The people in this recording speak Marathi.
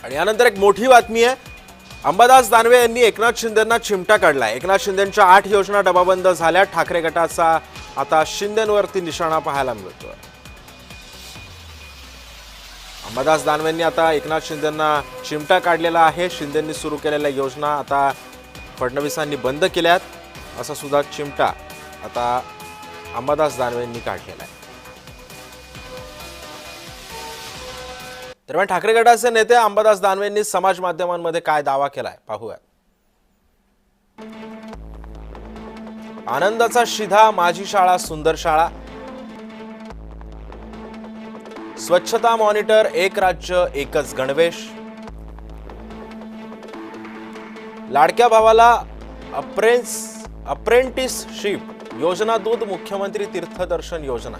आणि यानंतर एक मोठी बातमी आहे। अंबादास दानवे यांनी एकनाथ शिंदेंना चिमटा काढलाय। एकनाथ शिंदेंच्या 8 योजना डबाबंद झाल्या। ठाकरे गटाचा आता शिंदेंवरती निशाणा पाहायला मिळतोय। अंबादास दानवेंनी आता एकनाथ शिंदेंना चिमटा काढलेला आहे। शिंदेंनी सुरू केलेल्या योजना आता फडणवीसांनी बंद केल्यात, असा सुद्धा चिमटा आता अंबादास दानवेंनी काढलेला आहे। दरम्यान ठाकरे गटाचे नेते अंबादास दानवेंनी समाज माध्यमांमध्ये काय दावा केलाय पाहूया। आनंदाचा शिधा, माझी शाळा सुंदर शाळा, स्वच्छता मॉनिटर, एक राज्य एकच गणवेश, लाडक्या भावाला अप्रेंटिसशिप योजना, दूध मुख्यमंत्री तीर्थदर्शन योजना।